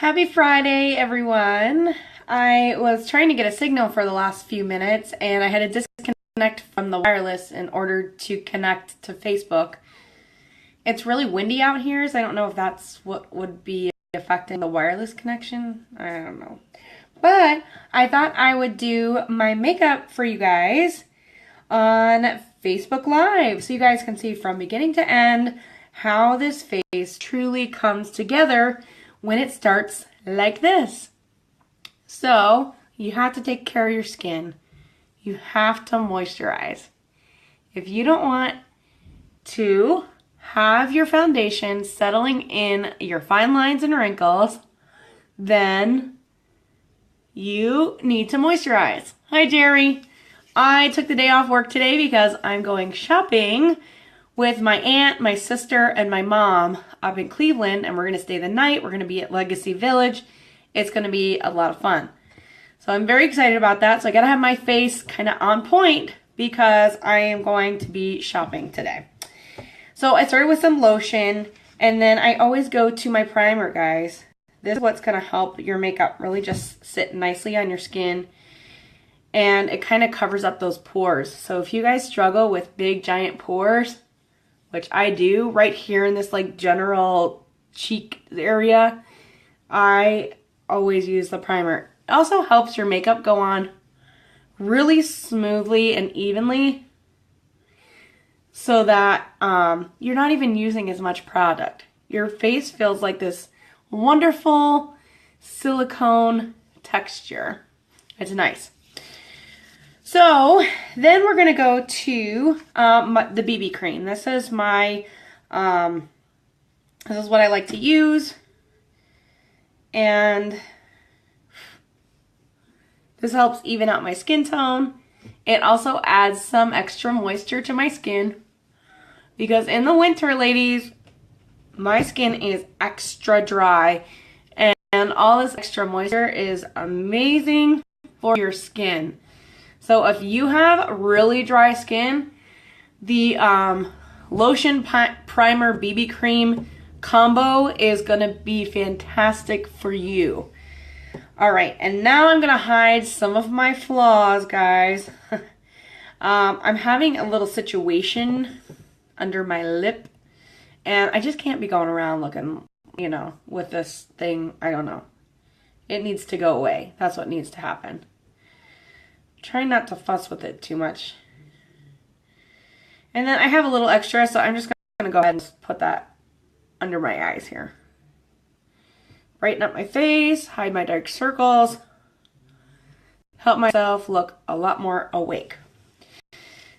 Happy Friday, everyone. I was trying to get a signal for the last few minutes and I had to disconnect from the wireless in order to connect to Facebook. It's really windy out here, so I don't know if that's what would be affecting the wireless connection. I don't know. But I thought I would do my makeup for you guys on Facebook Live so you guys can see from beginning to end how this face truly comes together when it starts like this. So you have to take care of your skin. You have to moisturize. If you don't want to have your foundation settling in your fine lines and wrinkles, then you need to moisturize. Hi, Jerry. I took the day off work today because I'm going shopping with my aunt, my sister, and my mom up in Cleveland, and we're going to stay the night. We're going to be at Legacy Village. It's going to be a lot of fun. So I'm very excited about that. So I got to have my face kind of on point because I am going to be shopping today. So I started with some lotion, and then I always go to my primer, guys. This is what's going to help your makeup really just sit nicely on your skin, and it kind of covers up those pores. So if you guys struggle with big giant pores, which I do right here in this like general cheek area, I always use the primer. It also helps your makeup go on really smoothly and evenly so that you're not even using as much product. Your face feels like this wonderful silicone texture. It's nice. So then we're going to go to the BB cream. This is my, this is what I like to use. And this helps even out my skin tone. It also adds some extra moisture to my skin. Because in the winter, ladies, my skin is extra dry. And all this extra moisture is amazing for your skin. So if you have really dry skin, the lotion primer BB cream combo is going to be fantastic for you. Alright, and now I'm going to hide some of my flaws, guys. I'm having a little situation under my lip, and I just can't be going around looking, you know, with this thing. I don't know. It needs to go away. That's what needs to happen. Try not to fuss with it too much. And then I have a little extra, so I'm just going to go ahead and put that under my eyes here. Brighten up my face, hide my dark circles, help myself look a lot more awake.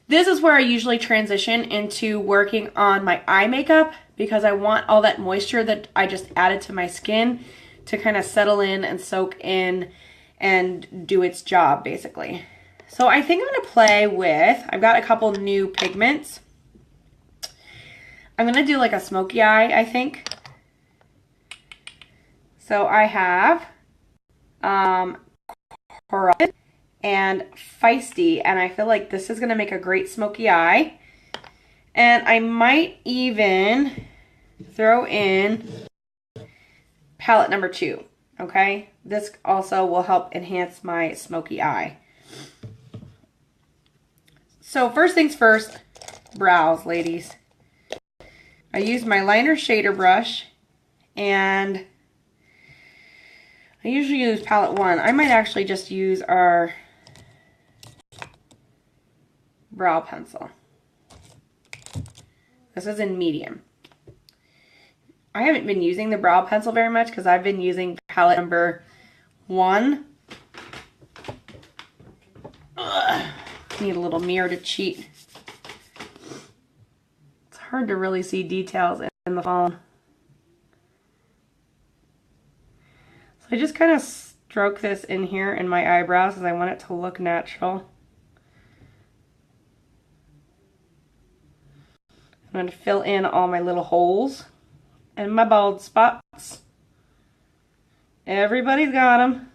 This is where I usually transition into working on my eye makeup because I want all that moisture that I just added to my skin to kind of settle in and soak in and do its job, basically. So I think I'm going to play with, I've got a couple new pigments. I'm going to do like a smoky eye, I think. So I have Coral and Feisty, and I feel like this is going to make a great smoky eye. And I might even throw in palette number 2, okay? This also will help enhance my smoky eye. So first things first, brows, ladies. I use my liner shader brush, and I usually use palette 1. I might actually just use our brow pencil. This is in medium. I haven't been using the brow pencil very much because I've been using palette number 1. Ugh. Need a little mirror to cheat. It's hard to really see details in the phone. So I just kind of stroke this in here in my eyebrows because I want it to look natural. I'm going to fill in all my little holes and my bald spots. Everybody's got them.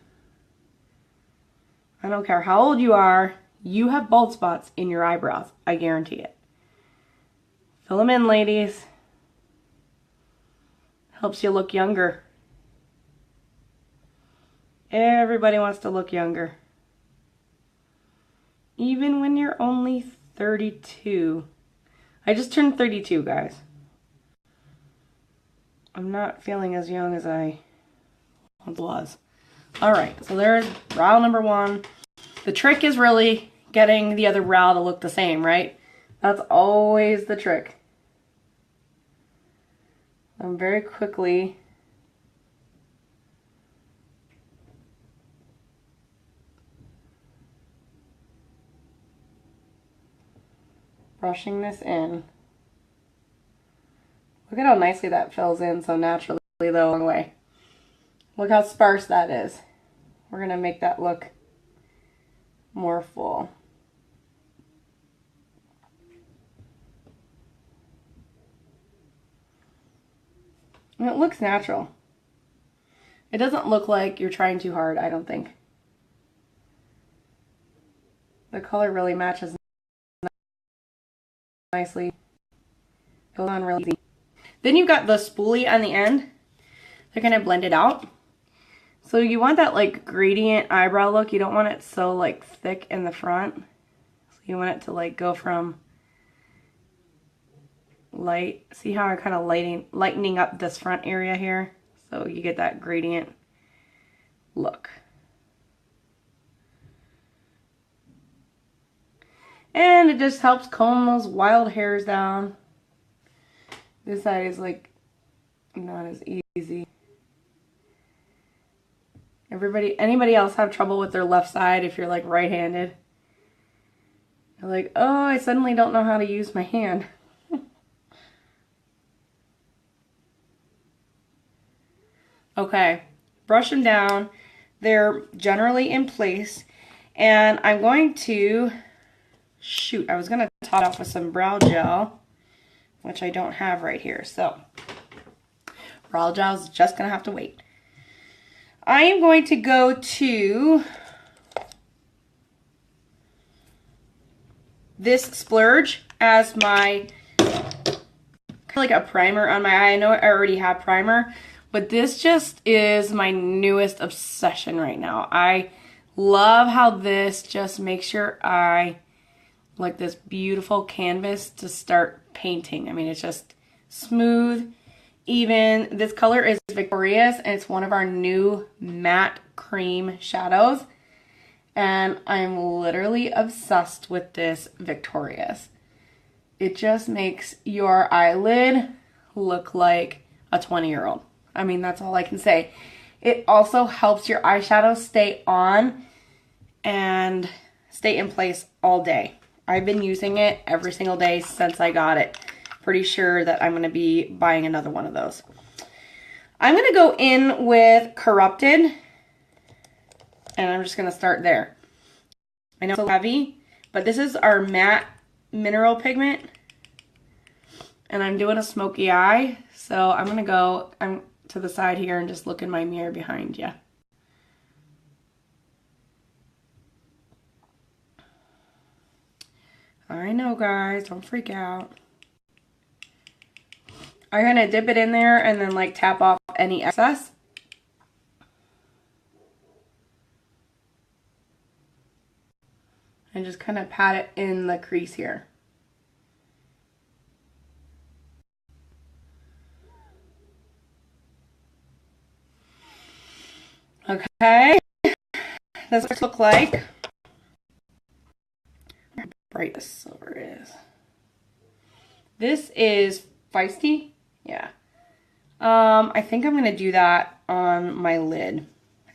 I don't care how old you are. You have bald spots in your eyebrows. I guarantee it. Fill them in, ladies. Helps you look younger. Everybody wants to look younger. Even when you're only 32. I just turned 32, guys. I'm not feeling as young as I once was. Alright, so there's brow number 1. The trick is really getting the other brow to look the same, right? That's always the trick. I'm very quickly brushing this in. Look at how nicely that fills in so naturally the long way. Look how sparse that is. We're going to make that look more full. And it looks natural. It doesn't look like you're trying too hard, I don't think. The color really matches nicely. It goes on really easy. Then you've got the spoolie on the end. They're going to blend it out. So you want that like gradient eyebrow look. You don't want it so like thick in the front. So you want it to like go from light. See how I'm kind of lightening up this front area here? So you get that gradient look. And it just helps comb those wild hairs down. This side is like not as easy. Anybody else have trouble with their left side if you're like right-handed? You're like, oh, I suddenly don't know how to use my hand. Okay, brush them down. They're generally in place. And I'm going to, I was going to top it off with some brow gel, which I don't have right here. So, brow gel is just going to have to wait. I am going to go to this Splurge as my, kind of like a primer on my eye. I know I already have primer, but this just is my newest obsession right now. I love how this just makes your eye like this beautiful canvas to start painting. I mean, it's just smooth. Even this color is Victorious, and it's one of our new matte cream shadows. And I'm literally obsessed with this Victorious. It just makes your eyelid look like a 20-year-old. I mean, that's all I can say. It also helps your eyeshadow stay on and stay in place all day. I've been using it every single day since I got it. Pretty sure that I'm going to be buying another one of those. I'm going to go in with Corrupted, and I'm just going to start there. I know it's heavy, but this is our matte mineral pigment, and I'm doing a smoky eye, so I'm going to go to the side here and just look in my mirror behind you. I know, guys, don't freak out. I'm going to dip it in there and then like tap off any excess. And just kind of pat it in the crease here. Okay. This looks like how bright this silver is. This is Feisty. Yeah. I think I'm going to do that on my lid.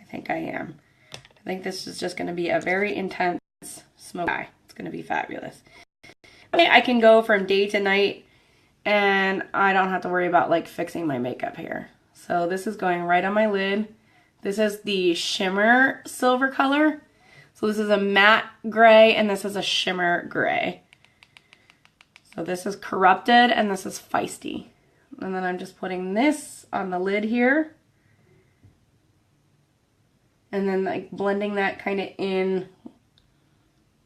I think I am. I think this is just going to be a very intense smoke eye. It's going to be fabulous. Okay, I can go from day to night and I don't have to worry about like fixing my makeup here. So this is going right on my lid. This is the shimmer silver color. So this is a matte gray and this is a shimmer gray. So this is Corrupted and this is Feisty. And then I'm just putting this on the lid here. And then like blending that kind of in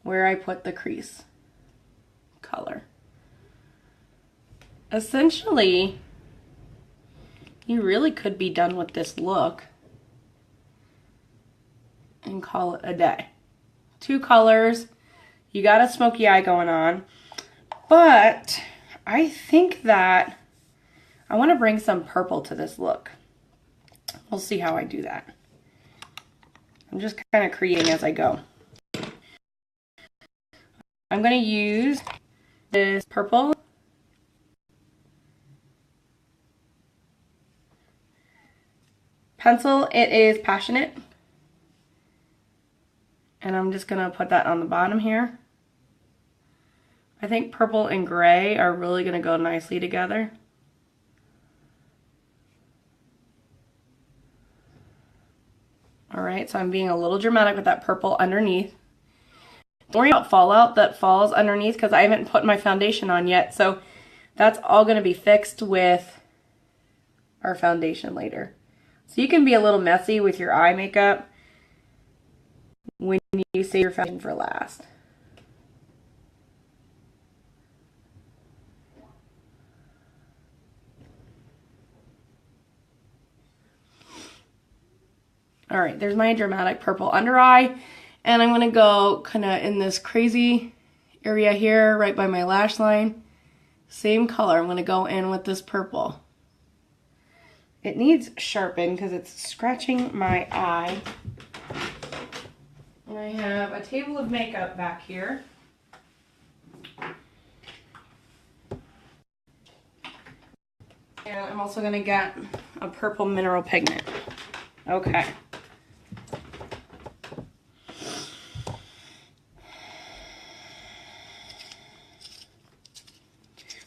where I put the crease color. Essentially, you really could be done with this look. and call it a day. 2 colors. You got a smoky eye going on. But I think that I want to bring some purple to this look. We'll see how I do that. I'm just kind of creating as I go. I'm going to use this purple pencil. It is Passionate. And I'm just going to put that on the bottom here. I think purple and gray are really going to go nicely together. Alright, so I'm being a little dramatic with that purple underneath. Don't worry about fallout that falls underneath because I haven't put my foundation on yet. So that's all going to be fixed with our foundation later. So you can be a little messy with your eye makeup when you save your foundation for last. Alright, there's my dramatic purple under eye. And I'm going to go kind of in this crazy area here, right by my lash line. Same color. I'm going to go in with this purple. It needs sharpened because it's scratching my eye. And I have a table of makeup back here. And I'm also going to get a purple mineral pigment. Okay.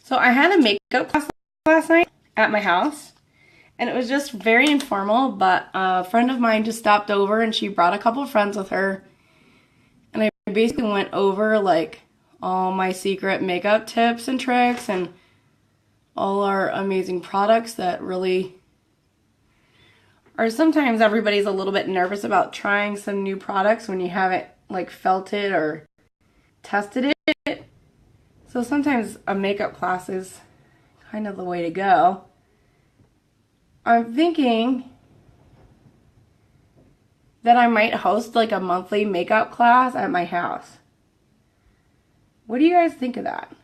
So I had a makeup class last night at my house, and it was just very informal, but a friend of mine just stopped over and she brought a couple friends with her, and I basically went over like all my secret makeup tips and tricks and all our amazing products that really are sometimes everybody's a little bit nervous about trying some new products when you haven't like felt it or tested it. So sometimes a makeup class is kind of the way to go. I'm thinking that I might host like a monthly makeup class at my house. What do you guys think of that?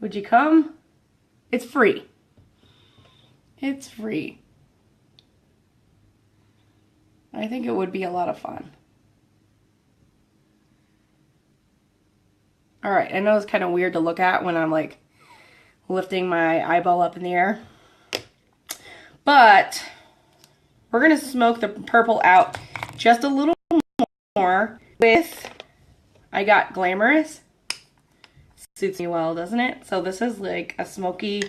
Would you come? It's free. It's free. I think it would be a lot of fun. Alright, I know it's kind of weird to look at when I'm like lifting my eyeball up in the air. But we're going to smoke the purple out just a little more with, I got Glamorous. Suits me well, doesn't it? So this is like a smoky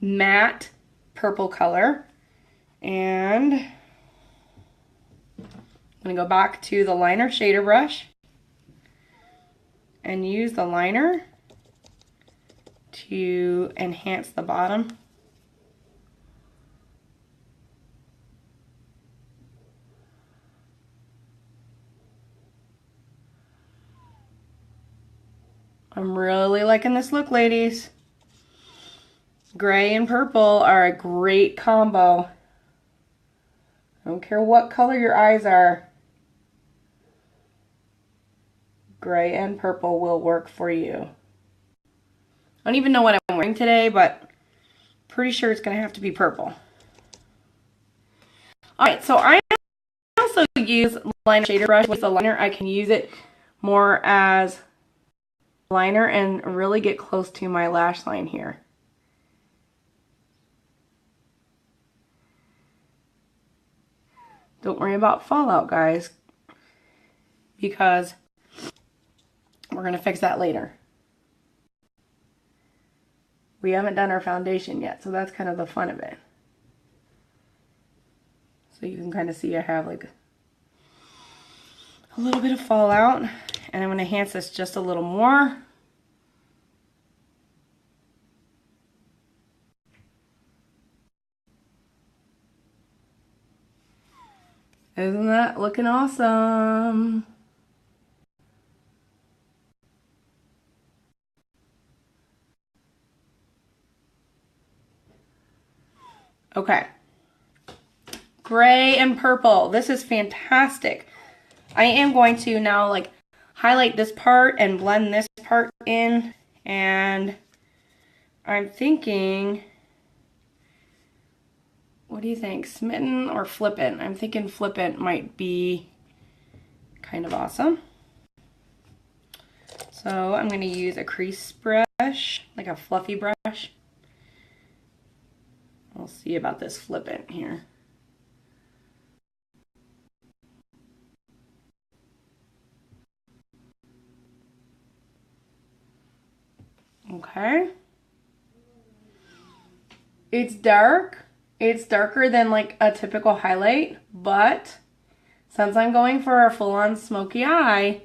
matte purple color. And I'm going to go back to the liner shader brush and use the liner to enhance the bottom. I'm really liking this look, ladies. Gray and purple are a great combo. I don't care what color your eyes are. Gray and purple will work for you. I don't even know what I'm wearing today, but pretty sure it's going to have to be purple. Alright, so I also use liner shader brush with the liner. I can use it more as liner and really get close to my lash line here. Don't worry about fallout, guys, because we're going to fix that later. We haven't done our foundation yet, so that's kind of the fun of it. So you can kind of see I have like a little bit of fallout, and I'm going to enhance this just a little more. Isn't that looking awesome? Okay. gray and purple. This is fantastic. I am going to now like highlight this part and blend this part in, and I'm thinking, what do you think? Smitten or Flippant? I'm thinking Flippant might be kind of awesome. So I'm going to use a crease brush, like a fluffy brush. We'll see about this Flippant here. Okay. It's dark. It's darker than like a typical highlight, but since I'm going for a full-on smoky eye,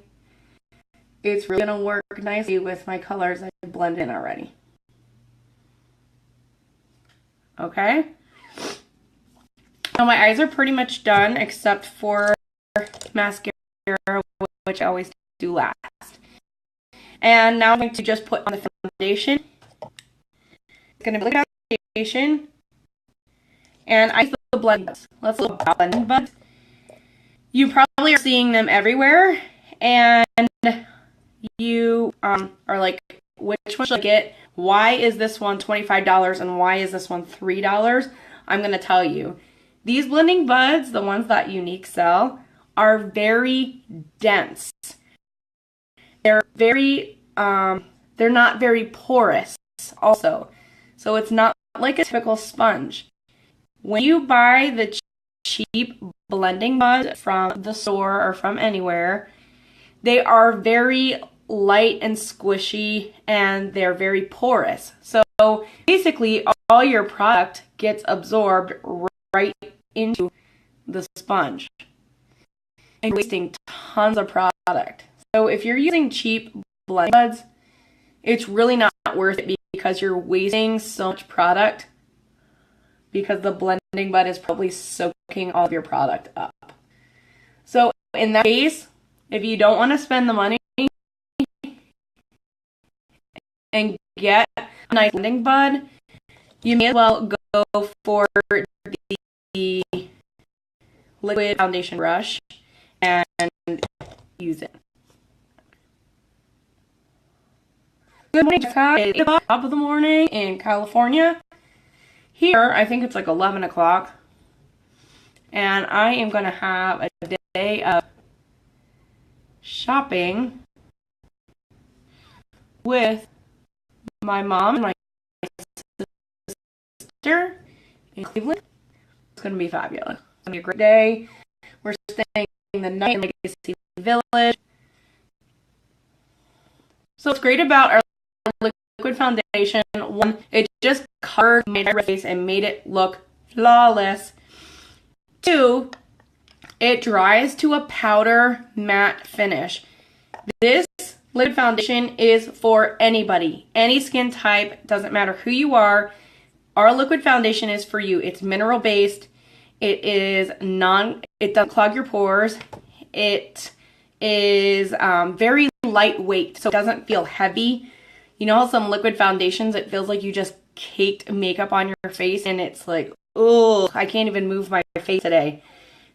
it's really going to work nicely with my colors I blend in already. Okay. Now my eyes are pretty much done except for mascara, which I always do last. And now I'm going to just put on the foundation. It's going to be like a foundation. And I use the blending buds. Let's look at blending buds. You probably are seeing them everywhere. And you are like, which one should I get? Why is this one $25 and why is this one $3? I'm going to tell you. These blending buds, the ones that Younique sell, are very dense. They're very, they're not very porous also. So it's not like a typical sponge. When you buy the cheap blending buds from the store or from anywhere, they are very light and squishy and they're very porous. So basically all your product gets absorbed right into the sponge and you're wasting tons of product. So if you're using cheap blending buds, it's really not worth it because you're wasting so much product because the blending bud is probably soaking all of your product up. So in that case, if you don't want to spend the money and get a nice blending bud, you may as well go for the liquid foundation brush and use it. Good morning, Jessica. It's 8 o'clock, top of the morning in California. Here, I think it's like 11 o'clock. And I am going to have a day of shopping with my mom and my sister in Cleveland. It's going to be fabulous. It's going to be a great day. We're staying the night in Legacy Village. So what's great about our liquid foundation, one, it just covered my face and made it look flawless. Two, it dries to a powder matte finish. This liquid foundation is for anybody, any skin type, doesn't matter who you are. Our liquid foundation is for you. It's mineral based. It doesn't clog your pores. It is very lightweight, so it doesn't feel heavy. You know how some liquid foundations, it feels like you just caked makeup on your face and it's like, oh, I can't even move my face today.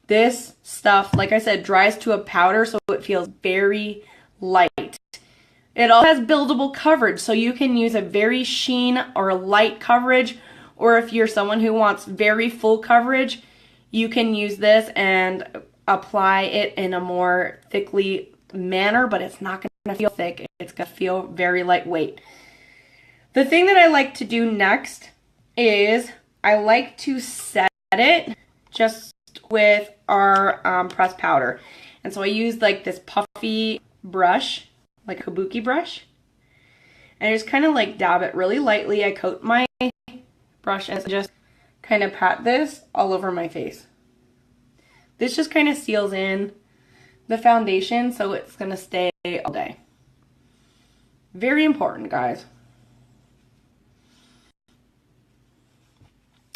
This stuff, like I said, dries to a powder, so it feels very light. It also has buildable coverage, so you can use a very sheen or light coverage, or if you're someone who wants very full coverage, you can use this and apply it in a more thickly manner, but it's not going to feel thick. It's going to feel very lightweight. The thing that I like to do next is I like to set it just with our pressed powder. And so I use like this puffy brush, like a kabuki brush. And I just kind of like dab it really lightly. I coat my brush and just kind of pat this all over my face. This just kind of seals in the foundation so it's going to stay all day. Very important, guys.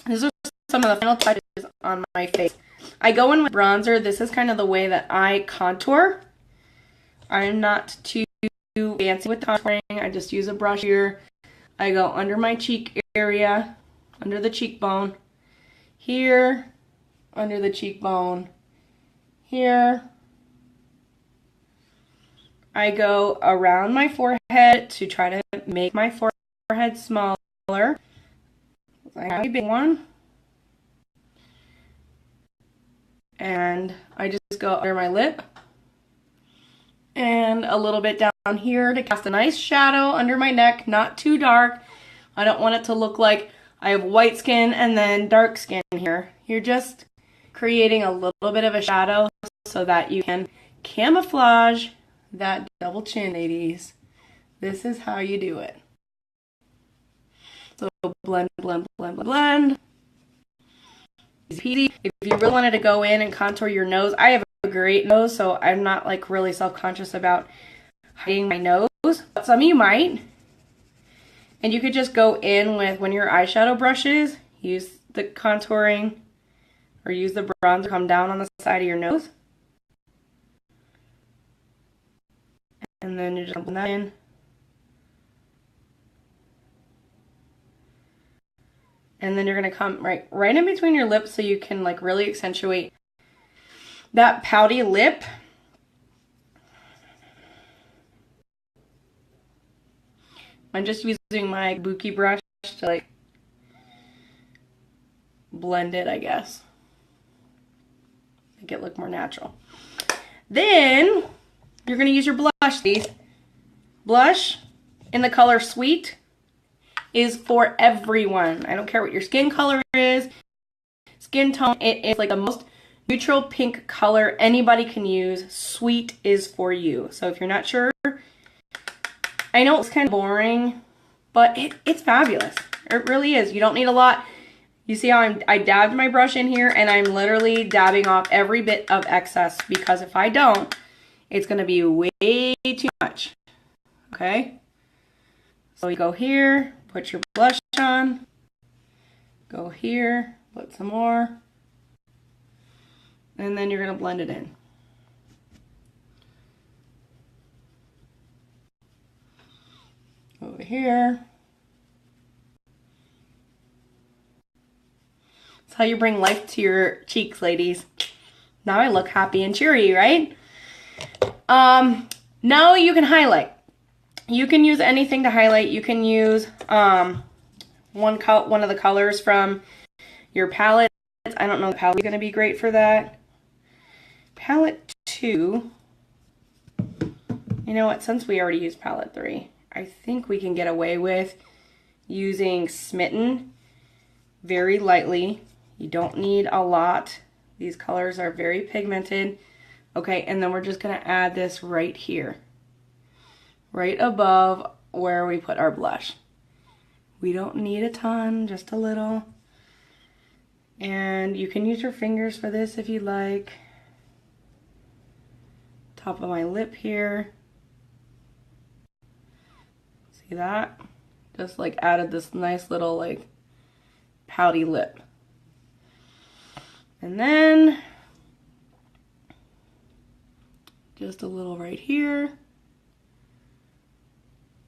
These are some of the final touches on my face. I go in with bronzer. This is kind of the way that I contour. I'm not too fancy with contouring. I just use a brush here. I go under my cheek area, under the cheekbone, here, under the cheekbone here. I go around my forehead to try to make my forehead smaller. I have a big one. And I just go under my lip. And a little bit down here to cast a nice shadow under my neck, not too dark. I don't want it to look like I have white skin and then dark skin here. You're just creating a little bit of a shadow so that you can camouflage that double chin, ladies. This is how you do it. So blend, blend, blend, blend. Easy. If you really wanted to go in and contour your nose, I have a great nose, so I'm not like really self-conscious about hiding my nose. But some of you might. And you could just go in with, when your eyeshadow brushes, use the contouring or use the bronzer, come down on the side of your nose. And then you just blend that in. And then you're going to come right in between your lips so you can like really accentuate that pouty lip. I'm just using my Kabuki brush to like blend it, I guess. Make it look more natural. Then you're going to use your blush. These blush in the color Sweet is for everyone. I don't care what your skin color is, skin tone. It is like the most neutral pink color anybody can use. Sweet is for you. So if you're not sure, I know it's kind of boring, but it's fabulous. It really is. You don't need a lot. You see how I dabbed my brush in here, and I'm literally dabbing off every bit of excess, because if I don't, it's going to be way too much. Okay? So you go here, put your blush on. Go here, put some more. And then you're going to blend it in. Over here. That's how you bring life to your cheeks, ladies. Now I look happy and cheery, right? Now you can highlight. You can use anything to highlight. You can use one of the colors from your palette. I don't know if the palette is going to be great for that. Palette 2. You know what? Since we already used palette 3, I think we can get away with using Smitten very lightly. You don't need a lot. These colors are very pigmented. Okay, and then we're just going to add this right here. Right above where we put our blush. We don't need a ton, just a little. And you can use your fingers for this if you like. Top of my lip here. See that? Just like added this nice little like pouty lip. And then just a little right here.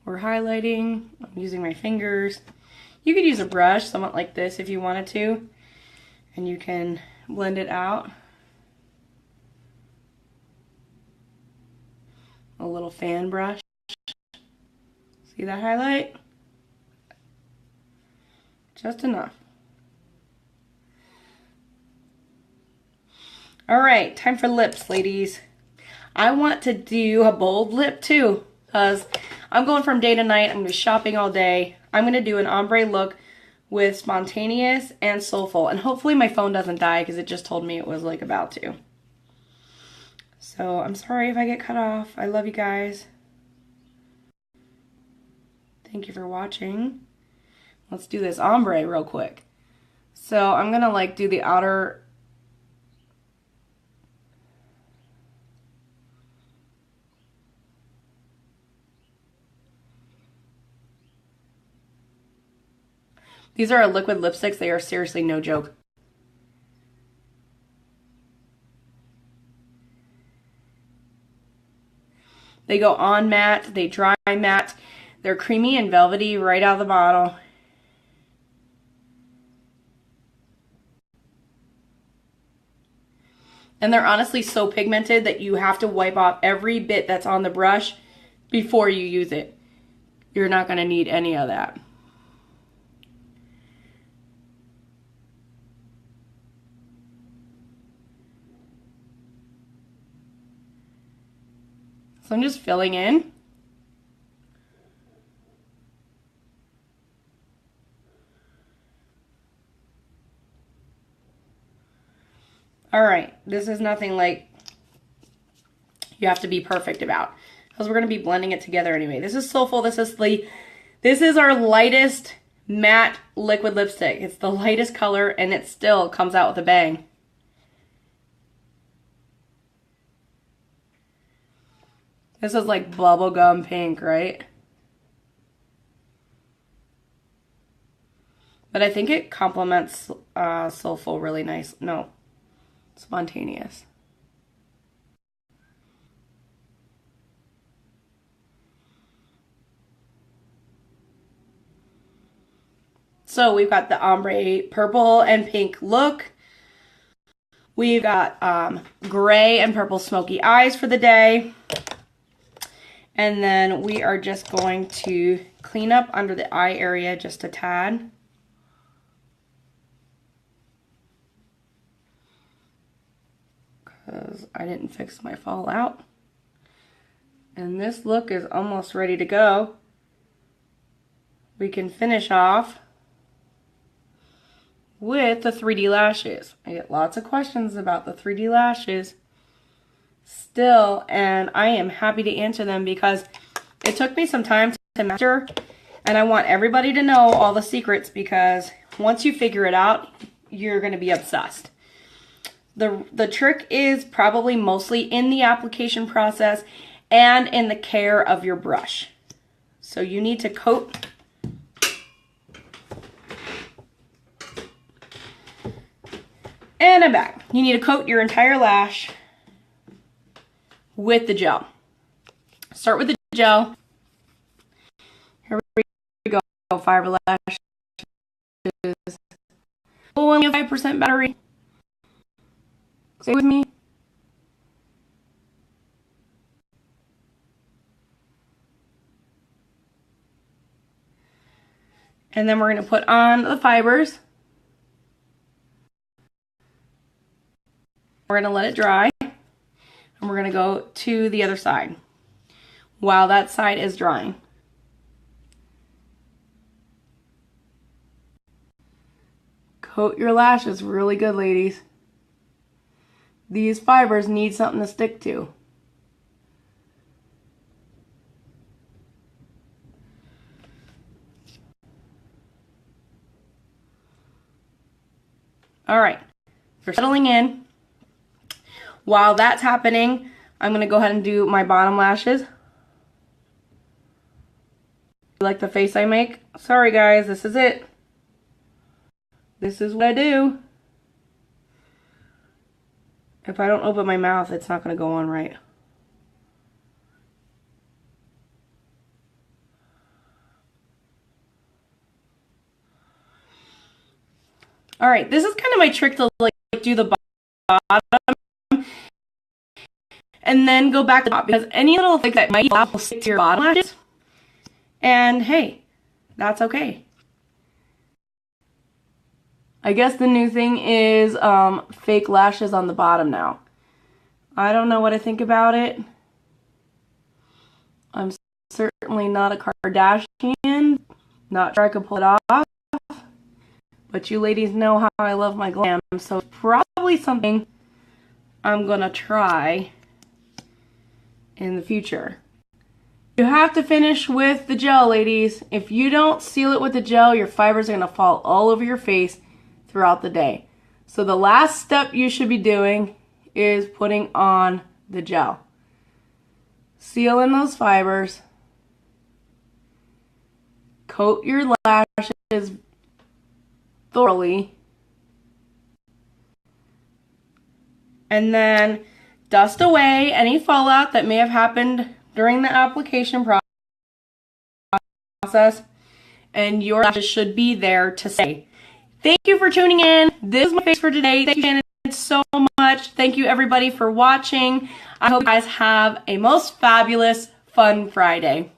We're highlighting. I'm using my fingers. You could use a brush, somewhat like this if you wanted to, and you can blend it out. A little fan brush. See that highlight? Just enough. All right, time for lips, ladies. I want to do a bold lip too, because I'm going from day to night. I'm going to be shopping all day. I'm going to do an ombre look with Spontaneous and Soulful. And hopefully my phone doesn't die, because it just told me it was like about to. So I'm sorry if I get cut off. I love you guys. Thank you for watching. Let's do this ombre real quick. So I'm going to like do the outer. These are liquid lipsticks. They are seriously no joke. They go on matte. They dry matte. They're creamy and velvety right out of the bottle. And they're honestly so pigmented that you have to wipe off every bit that's on the brush before you use it. You're not going to need any of that. So I'm just filling in. All right, this is nothing like you have to be perfect about, because we're going to be blending it together anyway. This is Soulful. This is our lightest matte liquid lipstick. It's the lightest color, and it still comes out with a bang. This is like bubblegum pink, right? But I think it complements Soulful really nice. No, Spontaneous. So we've got the ombre purple and pink look. We've got gray and purple smoky eyes for the day. And then we are just going to clean up under the eye area just a tad. Because I didn't fix my fallout. And this look is almost ready to go. We can finish off with the 3D lashes. I get lots of questions about the 3D lashes still, and I am happy to answer them because it took me some time to master, and I want everybody to know all the secrets, because once you figure it out, you're going to be obsessed. The trick is probably mostly in the application process and in the care of your brush. So you need to coat and I'm back. You need to coat your entire lash with the gel. Start with the gel. Here we go. Fiber lashes. Only 5% battery. Stay with me. And then we're going to put on the fibers. We're going to let it dry, and we're going to go to the other side while that side is drying. Coat your lashes really good, ladies. These fibers need something to stick to. All right, they're settling in. While that's happening, I'm going to go ahead and do my bottom lashes. You like the face I make? Sorry guys, this is it. This is what I do. If I don't open my mouth, it's not going to go on right. All right, this is kind of my trick to like do the bottom and then go back to the top, because any little thing that might will stick to your bottom lashes, and hey, that's okay. I guess the new thing is fake lashes on the bottom now. I don't know what I think about it. I'm certainly not a Kardashian. Not sure I could pull it off. But you ladies know how I love my glam, so it's probably something I'm gonna try in the future. You have to finish with the gel, ladies. If you don't seal it with the gel, your fibers are gonna fall all over your face throughout the day. So the last step you should be doing is putting on the gel. Seal in those fibers. Coat your lashes thoroughly. And then dust away any fallout that may have happened during the application process, and your lashes should be there to stay. Thank you for tuning in. This is my face for today. Thank you, Shannon. so much. Thank you everybody for watching. I hope you guys have a most fabulous, fun Friday.